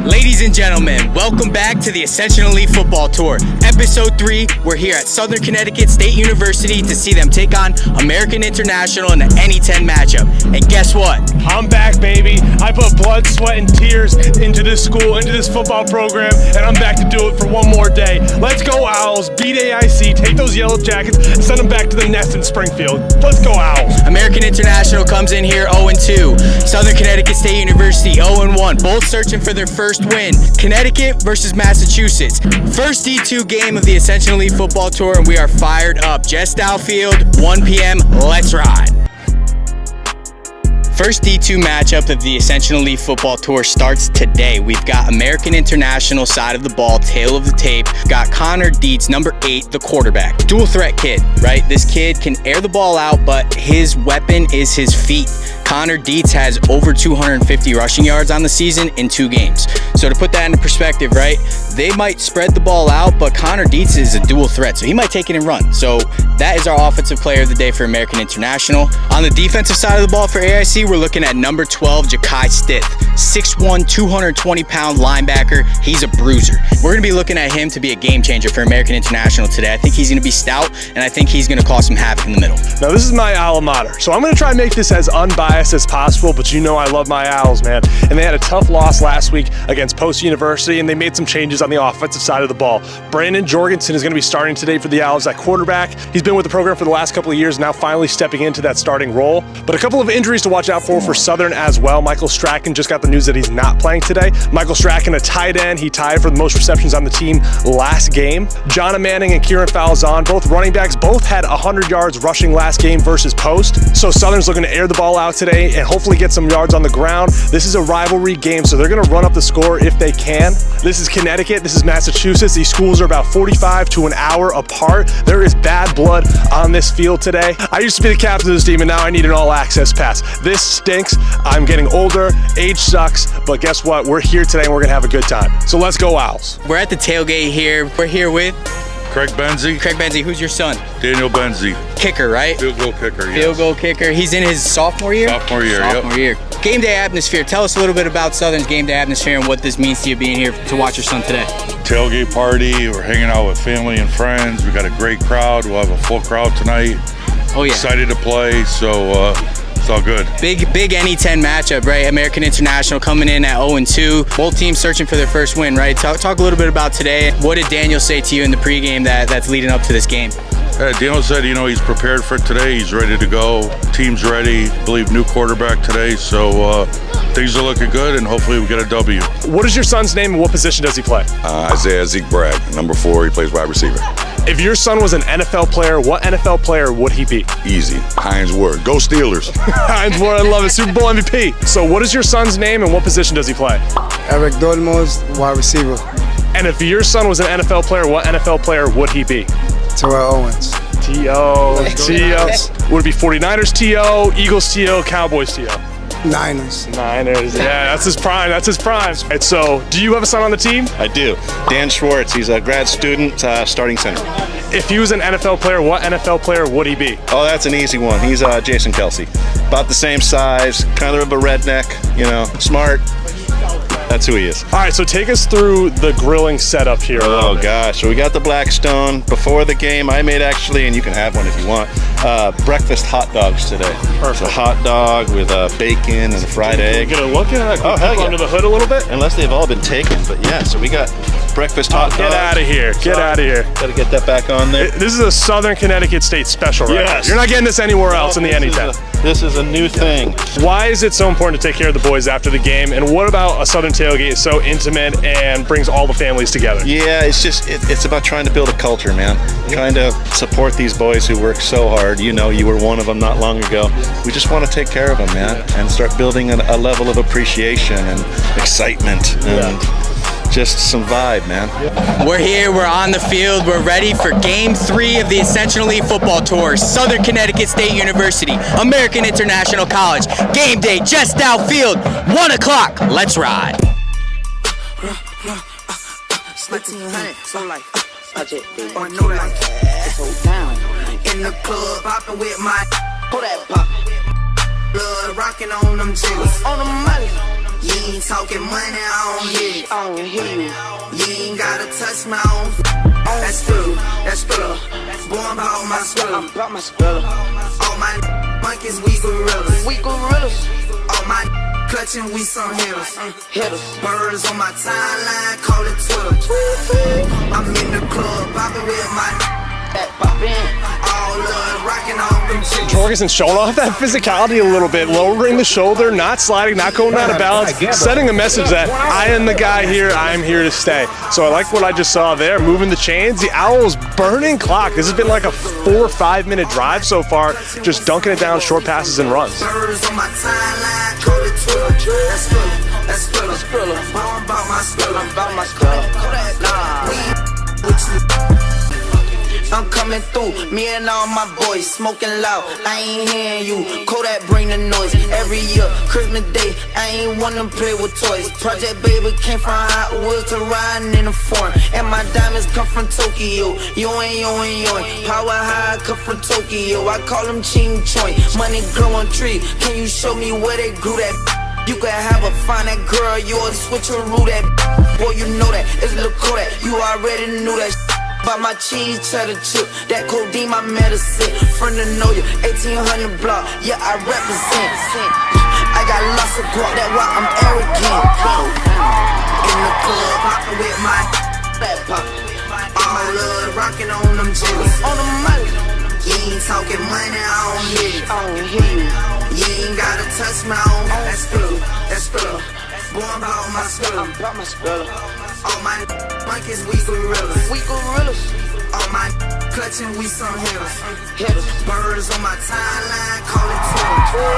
Ladies and gentlemen, welcome back to the Ascension Elite Football Tour. Episode 3, we're here at Southern Connecticut State University to see them take on American International in the NE10 matchup. And guess what? I'm back, baby. I put blood, sweat, and tears into this school, into this football program, and I'm back to do it for one more day. Let's go Owls, beat AIC, take those yellow jackets, and send them back to the nest in Springfield. Let's go Owls. American International comes in here 0-2. Southern Connecticut State University 0-1, both searching for their first win. Connecticut versus Massachusetts. First D2 game of the Ascension Elite Football Tour, and we are fired up. Jess Field, 1 p.m. Let's ride. First D2 matchup of the Ascension Elite Football Tour starts today. We've got American International side of the ball, tail of the tape. Got Connor Dietz, number 8, the quarterback. Dual threat kid, right? This kid can air the ball out, but his weapon is his feet. Connor Dietz has over 250 rushing yards on the season in 2 games. So to put that into perspective, right? They might spread the ball out, but Connor Dietz is a dual threat, so he might take it and run. So that is our offensive player of the day for American International. On the defensive side of the ball for AIC, we're looking at number 12, Ja'Kai Stith. 6'1", 220-pound linebacker. He's a bruiser. We're going to be looking at him to be a game changer for American International today. I think he's going to be stout, and I think he's going to cause some havoc in the middle. Now, this is my alma mater, so I'm going to try and make this as unbiased as possible, but you know I love my Owls, man. And they had a tough loss last week against Post University, and they made some changes on the offensive side of the ball. Brandon Jorgensen is going to be starting today for the Owls at quarterback. He's been with the program for the last couple of years, now finally stepping into that starting role. But a couple of injuries to watch out for Southern as well. Michael Strachan just got the news that he's not playing today. Michael Strachan, a tight end. He tied for the most receptions on the team last game. Jonna Manning and Kieran Falzon, both running backs, both had 100 yards rushing last game versus Post. So Southern's looking to air the ball out today and hopefully get some yards on the ground. This is a rivalry game, so they're going to run up the score if they can. This is Connecticut. This is Massachusetts. These schools are about 45 to an hour apart. There is bad blood on this field today. I used to be the captain of this team, and now I need an all-access pass. This stinks. I'm getting older. Age sucks. But guess what? We're here today, and we're going to have a good time. So let's go Owls. We're at the tailgate here. We're here with Craig Benzie. Craig Benzie. Who's your son? Daniel Benzie. Kicker, right? Field goal kicker, yes. Field goal kicker. He's in his sophomore year? Sophomore year, Sophomore year. Game day atmosphere. Tell us a little bit about Southern's game day atmosphere and what this means to you being here to watch your son today. Tailgate party. We're hanging out with family and friends. We got a great crowd. We'll have a full crowd tonight. Oh, yeah. Excited to play, so it's all good. Big NE10 matchup, right? American International coming in at 0-2. Both teams searching for their first win, right? Talk a little bit about today. What did Daniel say to you in the pregame that's leading up to this game? Daniel said, he's prepared for today. He's ready to go. Team's ready. I believe new quarterback today, so things are looking good, and hopefully we get a W. What is your son's name, and what position does he play? Isaiah Zeke Bragg, number 4. He plays wide receiver. If your son was an NFL player, what NFL player would he be? Easy. Hines Ward. Go Steelers. Hines Ward, I love it. Super Bowl MVP. So what is your son's name, and what position does he play? Eric Dolmos, wide receiver. And if your son was an NFL player, what NFL player would he be? Terrell Owens. T.O. Would it be 49ers T.O., Eagles T.O., Cowboys T.O.? Niners. Yeah, that's his prime. That's his prime. Right, so, do you have a son on the team? I do. Dan Schwartz. He's a grad student, starting center. If he was an NFL player, what NFL player would he be? Oh, that's an easy one. He's Jason Kelsey. About the same size, kind of a redneck, smart. That's who he is. All right, so take us through the grilling setup here. Oh, gosh. So we got the Blackstone. Before the game, I made actually, and you can have one if you want, breakfast hot dogs today. Perfect. So hot dog with bacon and a fried egg. Get a look at it? Oh, hell yeah. Under the hood a little bit? Unless they've all been taken. But yeah, so we got breakfast hot dogs. Get out of here. Get out of here. Got to get that back on there. This is a Southern Connecticut State special, right? Yes. You're not getting this anywhere else in the NE10. This is a new thing. Why is it so important to take care of the boys after the game? And what about a Southern tailgate is so intimate and brings all the families together? Yeah, it's just, it's about trying to build a culture, man. Trying to support these boys who work so hard. You were one of them not long ago. We just want to take care of them, man, and start building a level of appreciation and excitement and just some vibe, man. We're here, we're on the field, we're ready for Game 3 of the Ascension Elite Football Tour. Southern Connecticut State University, American International College. Game day, Jess Field, 1 o'clock. Let's ride. In the club, popping with my blood rocking on them chicks. On the money. You ain't talking money, I don't hear you. You ain't gotta touch my own. That's spiller. Boy, I'm about my spiller. All my monkeys, we gorillas. All my clutching, we some hitters. Birds on my timeline, call it Twitter. I'm in the club, popping with my all love, rocking on them chicks. Jorgensen showing off that physicality a little bit, lowering the shoulder, not sliding, not going out of balance, sending a message that I am the guy here, I'm here to stay. So I like what I just saw there, moving the chains. The Owls burning clock. This has been like a 4 or 5 minute drive so far, just dunking it down, short passes and runs. Birds on my timeline, call it Twitter. That's spiller. I'm about my spiller. I'm coming through, me and all my boys smoking loud. I ain't hearing you. Kodak bring the noise every year. Christmas Day, I ain't wanna play with toys. Project Baby came from Hot Wheels to riding in a foreign. And my diamonds come from Tokyo. Yoin. Power high come from Tokyo. I call them Ching Choin. Money grow on tree. Can you show me where they grew that? You can have a fine that girl, you a switcheroo that. Boy, you know that, it's Lil Kodak. You already knew that. By my cheese, cheddar chip, that codeine, my medicine. Friend to know you, 1800 block, yeah, I represent. I got lots of guap, that's why I'm arrogant. In the club, poppin' with my fat pop. All love, rockin' on them jiggers. On the money. You ain't talking money, I don't hear you. You ain't gotta touch my own. That's spiller. Boy, I'm about my spiller. All my monkeys, we gorillas. All my clutching, we some hitters. Birds on my timeline, call it Twitter.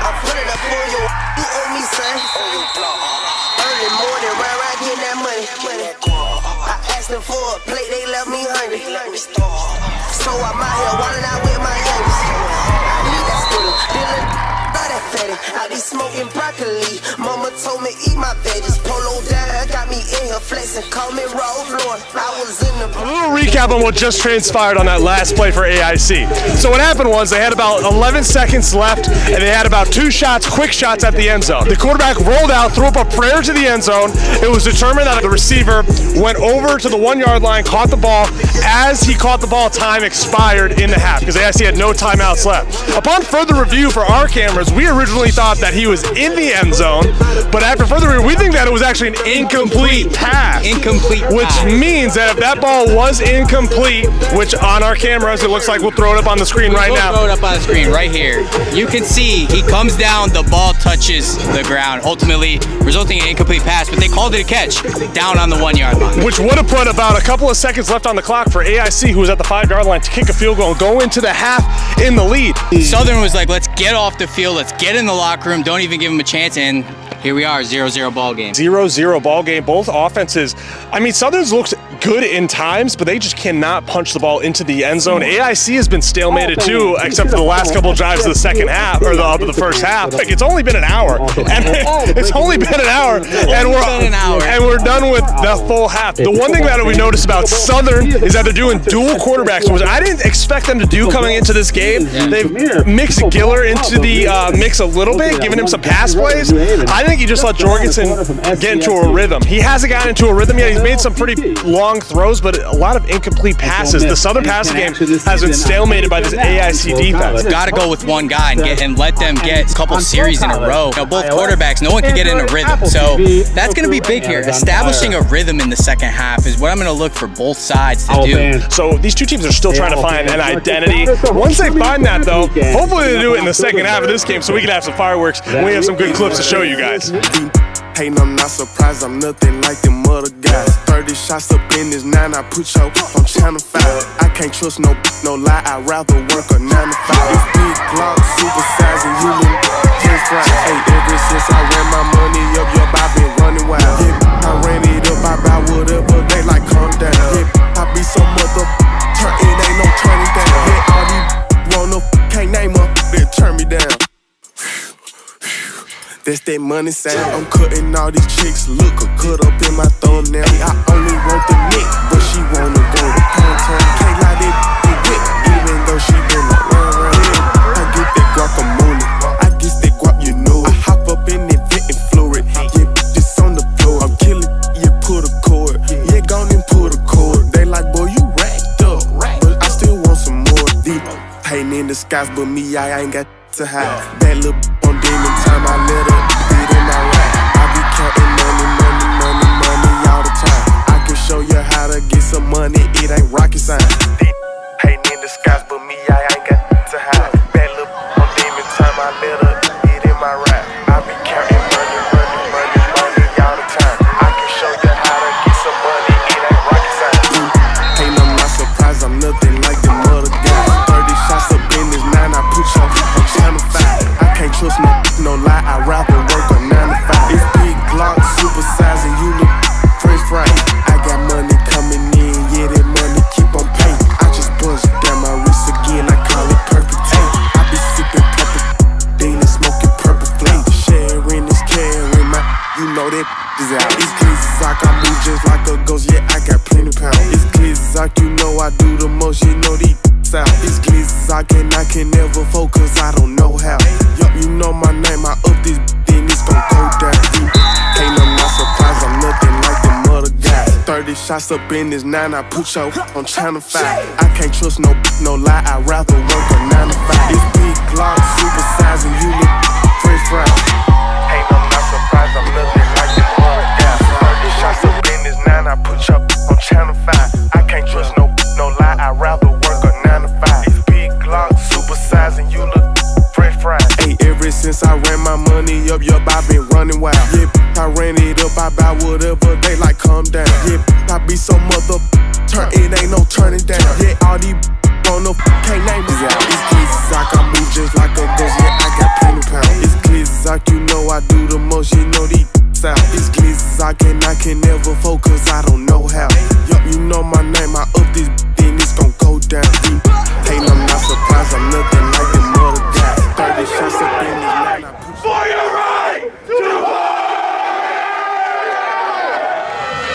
I put it up for you. You owe me, son. Early morning, right, getting that money. I asked them for a plate, they left me hungry. So I'm out here wildin' out with my youngest. I need that spiller. I be smoking broccoli. Mama told me eat my veggies. Polo down, got me in here flexing. Call me Rolls Lord. I was in the. A little recap on what just transpired on that last play for AIC. So what happened was they had about 11 seconds left, and they had about 2 shots, quick shots at the end zone. The quarterback rolled out, threw up a prayer to the end zone. It was determined that the receiver went over to the 1 yard line, caught the ball. As he caught the ball, time expired in the half because AIC had no timeouts left. Upon further review for our cameras, we originally thought that he was in the end zone, but after further review, we think that it was actually an incomplete pass. Which means that if that ball was incomplete, which on our cameras it looks like we'll throw it up on the screen right now. Throw it up on the screen right here. You can see he comes down, the ball touches the ground, ultimately resulting in an incomplete pass, but they called it a catch down on the 1 yard line. Which would have put about a couple of seconds left on the clock for AIC, who was at the 5 yard line, to kick a field goal and go into the half in the lead. Southern was like, let's get off the field, let's get in the locker room, don't even give him a chance, and here we are, 0-0 ball game. 0-0 ball game. Both offenses, I mean, Southern's looked good in times, but they just cannot punch the ball into the end zone. AIC has been stalemated too, except for the last couple of drives of the second half, or the first half. Like, it's only been an hour, and it's only been an hour, and we're done with the full half. The one thing that we noticed about Southern is that they're doing dual quarterbacks, which I didn't expect them to do coming into this game. They've mixed Giller into the mix a little bit, giving him some pass plays. I think he just let Jorgensen get into a rhythm. He hasn't gotten into a rhythm yet. He's made some pretty long throws, but a lot of incomplete passes. The Southern passing game has been stalemated by this AIC defense. Got to go with one guy and let them get a couple series in a row. You know, both quarterbacks, no one can get in a rhythm. So that's going to be big here. Establishing a rhythm in the second half is what I'm going to look for both sides to do. So these two teams are still trying to find an identity. Once they find that, though, hopefully they do it in the second half of this game so we can have some fireworks and we have some good clips to show you guys. Hating, I'm not surprised, I'm nothing like them other guys. 30 shots up in this 9, I put your on channel 5. I can't trust no lie, I'd rather work a 9 to 5. This big Glock, supersizing, you little French fry. Hey, ever since I ran my money up, yup, I been running wild. Yeah, I ran it up, I buy whatever, they like calm down. Yeah, I be so mother, it ain't no turning down. Yeah, all these wanna can't name up, they turn me down. That's that money sound. I'm cutting all these chicks, look, a cut up in my thumbnail. I only want the neck, but she wanna go to Pantone. Can't lie, that wet, even though she been around. I get that guacamole, I guess that guap, you know it. I hop up in that vet and floor it. skies, but me, I ain't got to hide. That little on demon time, I let her beat in my ride. I be counting money all the time. I can show you how to get some money, it ain't rocket science. Hating in the skies, but me, I ain't got to hide. That little on demon time, I let her beat in my ride. I be counting money all the time. I can show you how to get some money, it ain't rocket science. Ain't I'm not surprised, I'm nothing like them other guys. 30 shots up in this 9, I put you on channel 5. I can't trust no lie, I'd rather work a 9 to 5. It's big Glock, supersize, and you look French fries. I got money coming in, yeah, that money keep on paying. I just bust down my wrist again, I call it perfect tape. I be sipping purple, daily smoking purple flame. Sharing is caring, my, you know that is out. It's glizzy sock, I move just like a ghost, yeah, I got plenty pounds. It's glizzy sock, you know I do the most, you know these out. It's glizzy sock and I can never focus, I don't know how. Yup, you know my name, I up this, then it's gon' go down. Ain't I'm not surprised, I'm nothing like them other guys. 30 shots up in this 9, I put you on channel 5. I can't trust no lie, I'd rather work a 9 to 5. It's big Glock, supersize, and you look French fries. Ain't I'm not surprised, I'm nothing like them other guys. 30 shots up in this 9, I put you on channel 5. I can't trust no lie, I'd rather work a 9 to 5. It's big Glock, supersize, and you look French fries. Hey, ever since I ran my money up, yup, I been running wild. Yeah, I ran it up, I buy whatever, they like calm down. Yeah, I be so mother turn, it ain't no turning down. Yeah, all these on the can't name me out. It's glizzy sock, I move just like a ghost, yeah, I got plenty pounds. It's glizzy sock, you know I do the most, you know these out. It's glizzy sock and I can never focus, I don't know how. Yup, you know my name, I up this, then it's gon' go down. Ain't I'm not surprised, I'm nothing like them other guys. 30 shots up in this line, I put fire right to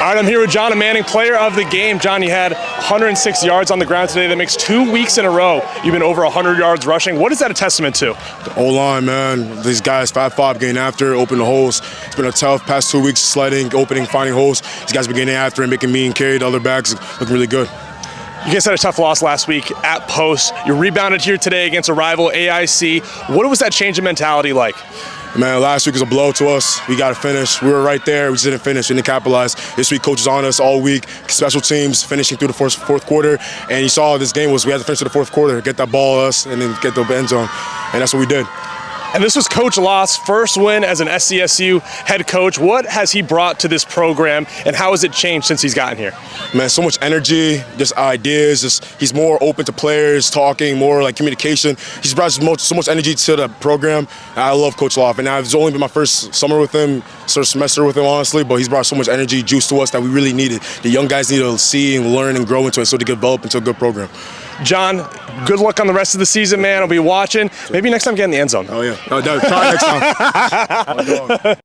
All right, I'm here with John Manning, player of the game. John, you had 106 yards on the ground today. That makes 2 weeks in a row you've been over 100 yards rushing. What is that a testament to? The O-line, man. These guys, 5'5", getting after, open the holes. It's been a tough past 2 weeks, sledding, opening, finding holes. These guys been getting after and making me and carry the other backs looking really good. You guys had a tough loss last week at Post. You rebounded here today against a rival, AIC. What was that change in mentality like? Man, last week was a blow to us. We got to finish. We were right there. We just didn't finish. We didn't capitalize. This week, coach is on us all week. Special teams finishing through the fourth quarter. And you saw this game was we had to finish to the fourth quarter, get that ball us, and then get the end zone. And that's what we did. And this was Coach Loss' first win as an SCSU head coach. What has he brought to this program, and how has it changed since he's gotten here? Man, so much energy, just ideas. He's more open to players, talking, more like communication. He's brought so much energy to the program. I love Coach Loss, and it's only been my first summer with him, first semester with him, honestly, but he's brought so much energy, juice to us that we really needed. The young guys need to see and learn and grow into it so they develop into a good program. John, good luck on the rest of the season, man. I'll be watching. Maybe next time get in the end zone. Oh, yeah. Try next time.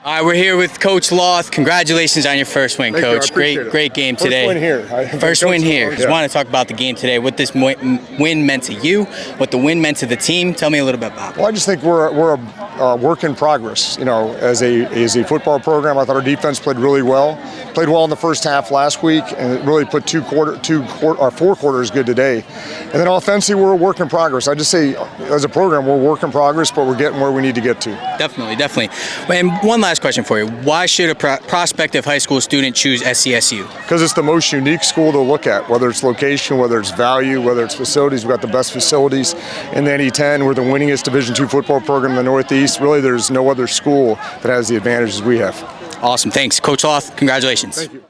All right, we're here with Coach Loth. Congratulations on your first win, Coach. Great game today. First win here. First win here. Just want to talk about the game today. What this win meant to you, what the win meant to the team. Tell me a little bit about it. Well, I just think we're a work in progress. You know, as a football program, I thought our defense played really well. Played well in the first half last week, and it really put four quarters good today. And then offensively, we're a work in progress. I just say, as a program, we're a work in progress, but we're getting where we need to get to. Definitely. And one last question for you. Why should a prospective high school student choose SCSU? Because it's the most unique school to look at, whether it's location, whether it's value, whether it's facilities. We've got the best facilities in the NE10. We're the winningest Division II football program in the Northeast. Really, there's no other school that has the advantages we have. Awesome. Thanks. Coach Loth, congratulations. Thank you.